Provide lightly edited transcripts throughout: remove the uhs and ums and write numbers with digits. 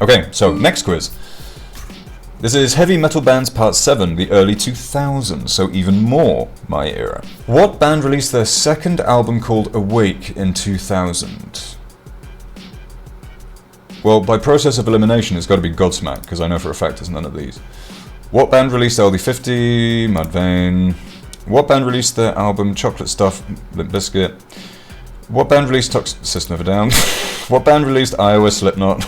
Okay, so next quiz. This is Heavy Metal Bands Part 7, the early 2000s, so even more my era. What band released their second album called Awake in 2000? Well, by process of elimination, it's got to be Godsmack, because I know for a fact there's none of these. What band released LD50? Mudvayne. What band released their album Chocolate Stuff? Limp Bizkit. What band released System of a Down? What band released Iowa? Slipknot.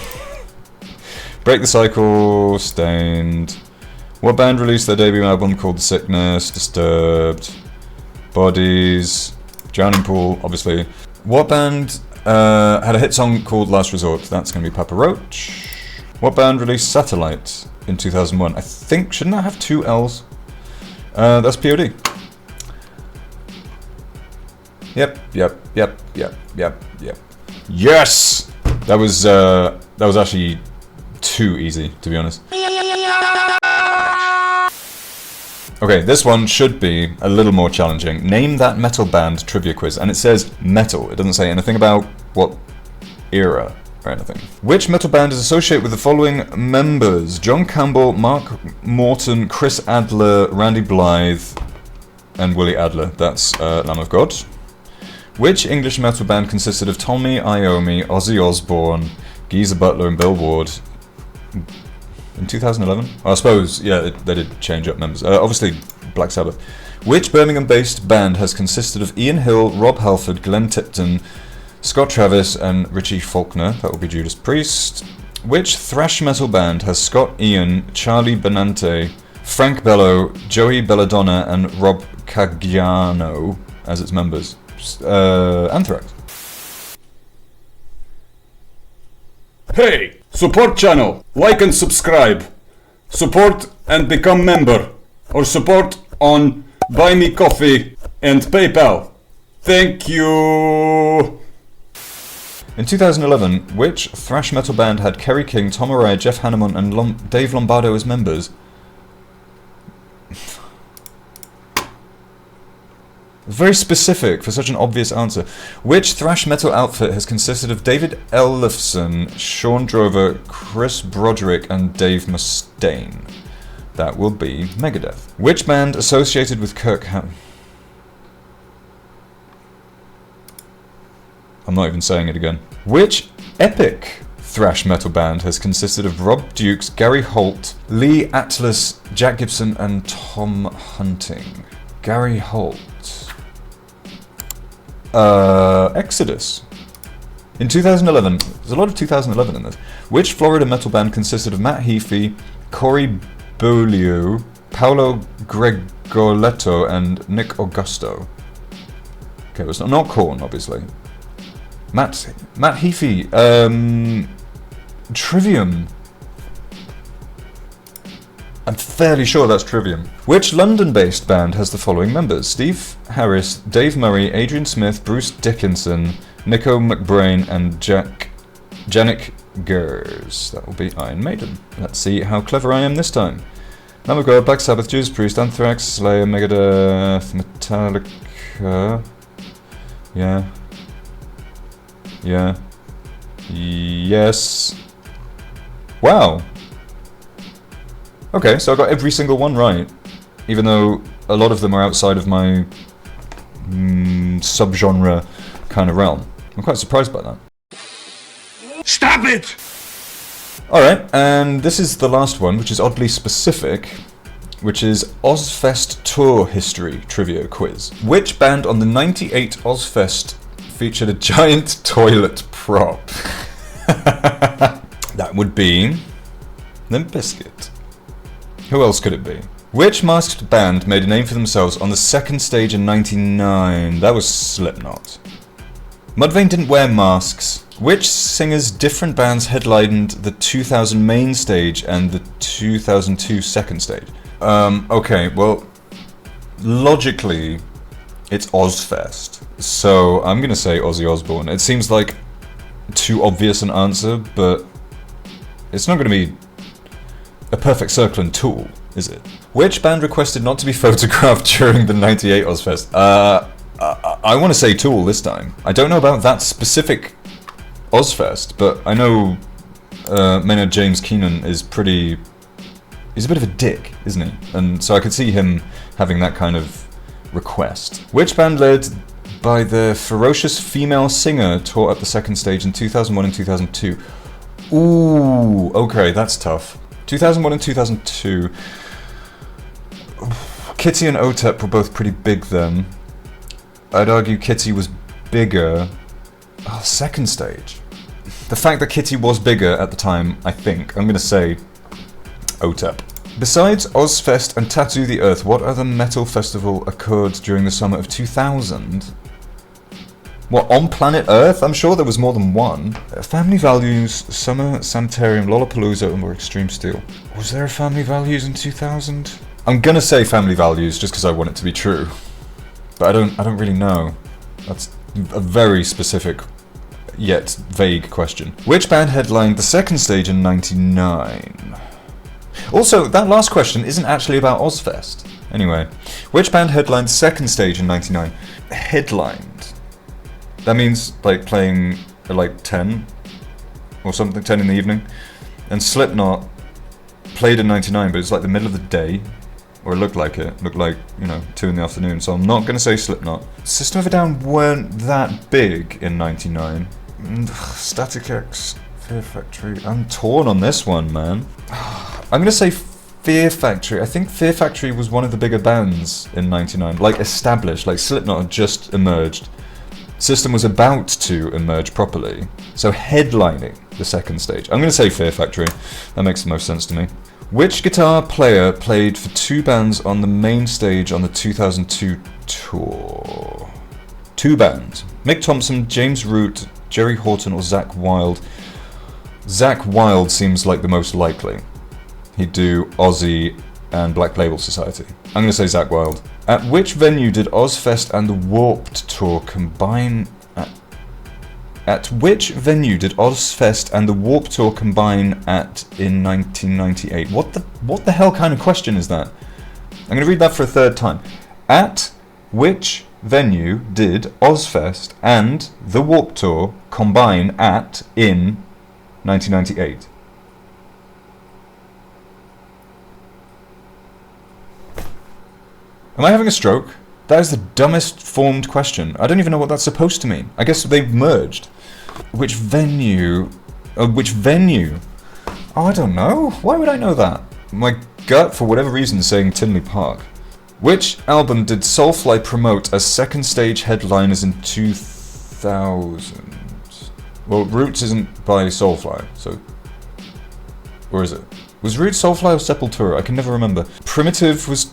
Break the Cycle, Stained. What band released their debut album called The Sickness? Disturbed. Bodies. Drowning Pool, obviously. What band had a hit song called Last Resort? That's going to be Papa Roach. What band released Satellite in 2001? I think, shouldn't that have two L's? That's POD. Yep. Yes! That was actually too easy, to be honest. Okay, this one should be a little more challenging. Name that metal band trivia quiz, and it says metal. It doesn't say anything about what era or anything. Which metal band is associated with the following members? John Campbell, Mark Morton, Chris Adler, Randy Blythe, and Willie Adler. That's Lamb of God. Which English metal band consisted of Tommy Iommi, Ozzy Osbourne, Geezer Butler, and Bill Ward in 2011? I suppose, yeah, they did change up members. Obviously, Black Sabbath. Which Birmingham-based band has consisted of Ian Hill, Rob Halford, Glenn Tipton, Scott Travis, and Richie Faulkner? That would be Judas Priest. Which thrash metal band has Scott Ian, Charlie Benante, Frank Bello, Joey Belladonna, and Rob Caggiano as its members? Anthrax. Hey, support channel, like and subscribe. Support and become member. Or support on Buy Me Coffee and PayPal. Thank you. In 2011, which thrash metal band had Kerry King, Tom Araya, Jeff Hanneman, and Dave Lombardo as members? Very specific for such an obvious answer. Which thrash metal outfit has consisted of David Ellefson, Sean Drover, Chris Broderick, and Dave Mustaine? That will be Megadeth. Which band associated with Kirk I'm not even saying it again. Which epic thrash metal band has consisted of Rob Dukes, Gary Holt, Lee Atlas, Jack Gibson, and Tom Hunting? Gary Holt. Exodus. In 2011, there's a lot of 2011 in this. Which Florida metal band consisted of Matt Heafy, Corey Beaulieu, Paolo Gregoletto, and Nick Augusto? Okay, it was not Korn, obviously. Matt Heafy. Trivium. I'm fairly sure that's Trivium. Which London-based band has the following members? Steve Harris, Dave Murray, Adrian Smith, Bruce Dickinson, Nico McBrain, and Janik Gers. That will be Iron Maiden. Let's see how clever I am this time. Lamb of God, Black Sabbath, Judas Priest, Anthrax, Slayer, Megadeth, Metallica. Yeah. Yes. Wow. Okay, so I got every single one right, even though a lot of them are outside of my subgenre kind of realm. I'm quite surprised by that. Stop it! Alright, and this is the last one, which is oddly specific, which is Ozfest Tour History Trivia Quiz. Which band on the '98 Ozfest featured a giant toilet prop? That would be Limp Bizkit. Who else could it be? Which masked band made a name for themselves on the second stage in '99? That was Slipknot. Mudvayne didn't wear masks. Which singer's different bands headlined the 2000 main stage and the 2002 second stage? Okay, well, logically, it's Ozfest. So I'm gonna say Ozzy Osbourne. It seems like too obvious an answer, but it's not gonna be a perfect circle and Tool, is it? Which band requested not to be photographed during the '98 Ozfest? I want to say Tool this time. I don't know about that specific Ozfest, but I know Maynard James Keenan is pretty... He's a bit of a dick, isn't he? And so I could see him having that kind of request. Which band led by the ferocious female singer taught at the second stage in 2001 and 2002? Ooh, okay, that's tough. 2001 and 2002. Kitty and Otep were both pretty big then. I'd argue Kitty was bigger. Oh, second stage. The fact that Kitty was bigger at the time, I think. I'm going to say Otep. Besides Ozfest and Tattoo the Earth, what other metal festival occurred during the summer of 2000? What, on planet Earth? I'm sure there was more than one. Family Values, Summer Sanitarium, Lollapalooza, and more Extreme Steel. Was there a Family Values in 2000? I'm gonna say Family Values just because I want it to be true. But I don't really know. That's a very specific yet vague question. Which band headlined the second stage in '99? Also, that last question isn't actually about Ozfest. Anyway, which band headlined the second stage in '99? Headlined. That means like playing at like 10 or something, 10 in the evening. And Slipknot played in '99, but it's like the middle of the day. Or it looked like it. Looked like, you know, 2 in the afternoon. So I'm not going to say Slipknot. System of a Down weren't that big in '99. Static X, Fear Factory. I'm torn on this one, man. I'm going to say Fear Factory. I think Fear Factory was one of the bigger bands in '99. Like established. Like Slipknot had just emerged. System was about to emerge properly. So headlining the second stage. I'm going to say Fear Factory. That makes the most sense to me. Which guitar player played for 2 bands on the main stage on the 2002 tour? 2 bands. Mick Thompson, James Root, Jerry Horton, or Zakk Wylde? Zakk Wylde seems like the most likely. He'd do Ozzy and Black Label Society. I'm going to say Zakk Wylde. At which venue did Ozfest and the Warped Tour combine? At which venue did Ozfest and the Warped Tour combine at in 1998? What the hell kind of question is that? I'm going to read that for a third time. At which venue did Ozfest and the Warped Tour combine at in 1998? Am I having a stroke? That is the dumbest formed question. I don't even know what that's supposed to mean. I guess they've merged. Which venue? Which venue? Oh, I don't know. Why would I know that? My gut, for whatever reason, is saying Tinley Park. Which album did Soulfly promote as second stage headliners in 2000? Well, Roots isn't by Soulfly, so... Or is it? Was Roots Soulfly or Sepultura? I can never remember. Primitive was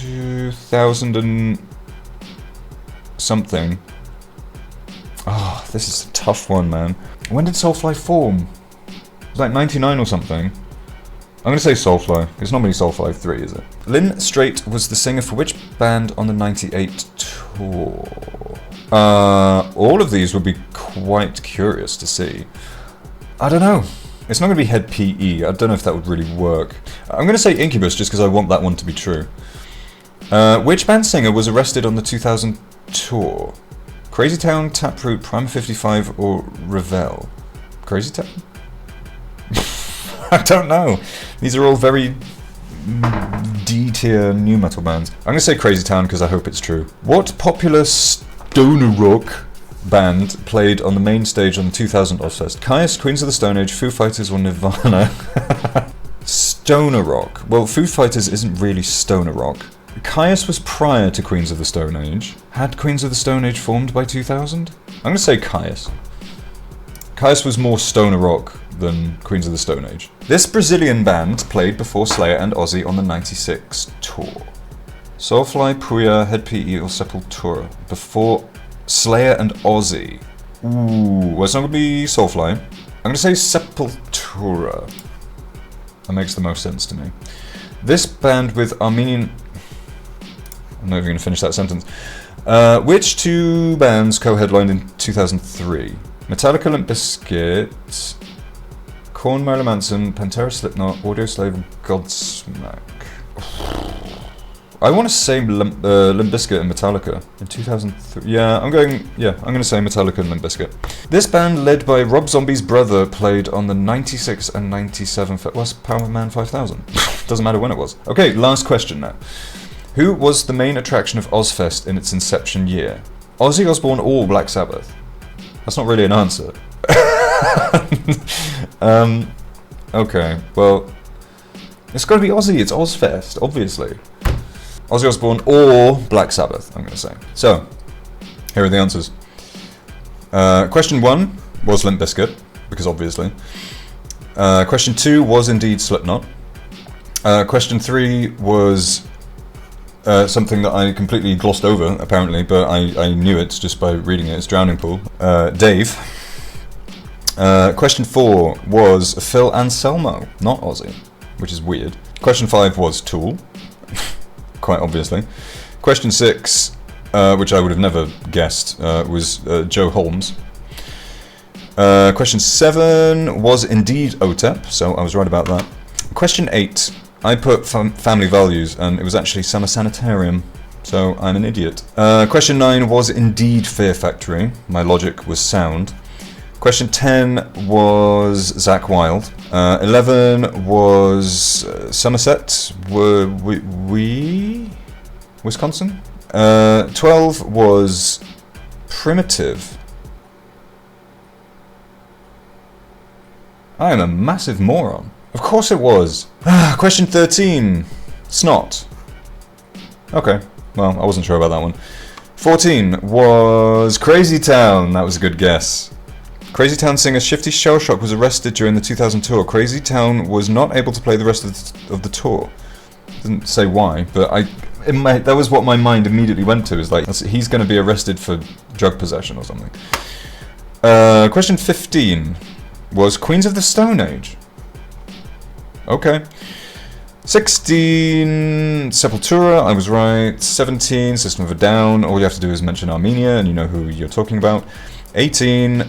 2000 and... something. Oh, this is a tough one, man. When did Soulfly form? It was like 99 or something. I'm going to say Soulfly. It's not really Soulfly 3, is it? Lynn Strait was the singer for which band on the 98 tour? All of these would be quite curious to see. I don't know. It's not going to be Head PE. I don't know if that would really work. I'm going to say Incubus just because I want that one to be true. Which band singer was arrested on the 2000 tour? Crazy Town, Taproot, Prime 55, or Ravel? Crazy Town? I don't know. These are all very D-tier new metal bands. I'm going to say Crazy Town because I hope it's true. What popular stoner rock band played on the main stage on the 2000 Ozfest? Caius, Queens of the Stone Age, Foo Fighters, or Nirvana? Stoner rock. Well, Foo Fighters isn't really stoner rock. Caius was prior to Queens of the Stone Age. Had Queens of the Stone Age formed by 2000? I'm going to say Caius. Caius was more stoner rock than Queens of the Stone Age. This Brazilian band played before Slayer and Ozzy on the 96 tour. Soulfly, Puya, Head PE, or Sepultura? Before Slayer and Ozzy. Ooh, well, it's not going to be Soulfly. I'm going to say Sepultura. That makes the most sense to me. This band with Armenian... I'm not even going to finish that sentence. Which 2 bands co-headlined in 2003? Metallica, Limp Bizkit, Korn, Marilyn Manson, Pantera, Slipknot, Audioslave, and Godsmack. I want to say Limp Bizkit and Metallica in 2003. Yeah, I'm going to say Metallica and Limp Bizkit. This band, led by Rob Zombie's brother, played on the 96 and 97 what's Power Man 5000? Doesn't matter when it was. Okay, last question now. Who was the main attraction of Ozfest in its inception year? Ozzy Osbourne or Black Sabbath? That's not really an answer. Okay, well, it's got to be Ozzy. It's Ozfest, obviously. Ozzy Osbourne or Black Sabbath, I'm going to say. So, here are the answers. Question 1 was Limp Bizkit, because obviously. Question 2 was indeed Slipknot. Question 3 was something that I completely glossed over, apparently, but I knew it just by reading it. It's Drowning Pool. Dave. Question 4 was Phil Anselmo, not Ozzy, which is weird. Question 5 was Tool. Quite obviously. Question 6, which I would have never guessed, was Joe Holmes. Question 7 was indeed OTEP, so I was right about that. Question 8, I put Family Values, and it was actually Summer Sanitarium, so I'm an idiot. Question 9 was indeed Fear Factory. My logic was sound. Question 10 was Zakk Wylde. 11 was Somerset, Wisconsin. 12 was Primitive. I am a massive moron. Of course it was. Question 13, Snot. Okay, well, I wasn't sure about that one. 14 was Crazy Town. That was a good guess. Crazy Town singer Shifty Shellshock was arrested during the 2000 tour. Crazy Town was not able to play the rest of the tour. Didn't say why, but that was what my mind immediately went to. Is like, he's going to be arrested for drug possession or something. Question 15 was Queens of the Stone Age. Okay. 16, Sepultura, I was right. 17, System of a Down. All you have to do is mention Armenia and you know who you're talking about. 18,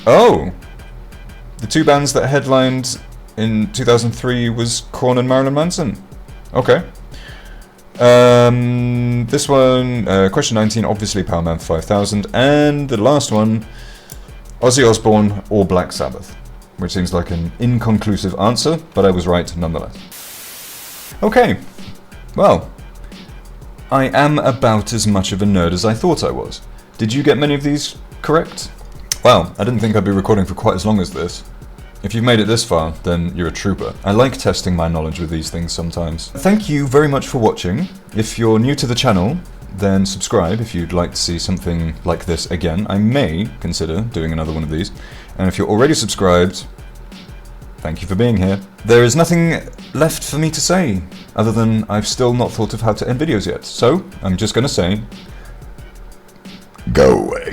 oh, the two bands that headlined in 2003 was Korn and Marilyn Manson. Okay. This one, question 19, obviously Power Man 5000. And the last one, Ozzy Osbourne or Black Sabbath, which seems like an inconclusive answer, but I was right nonetheless. Okay, well, I am about as much of a nerd as I thought I was. Did you get many of these correct? Well, I didn't think I'd be recording for quite as long as this. If you've made it this far, then you're a trooper. I like testing my knowledge with these things sometimes. Thank you very much for watching. If you're new to the channel, then subscribe if you'd like to see something like this again. I may consider doing another one of these. And if you're already subscribed, thank you for being here. There is nothing left for me to say, other than I've still not thought of how to end videos yet. So, I'm just gonna say, go away.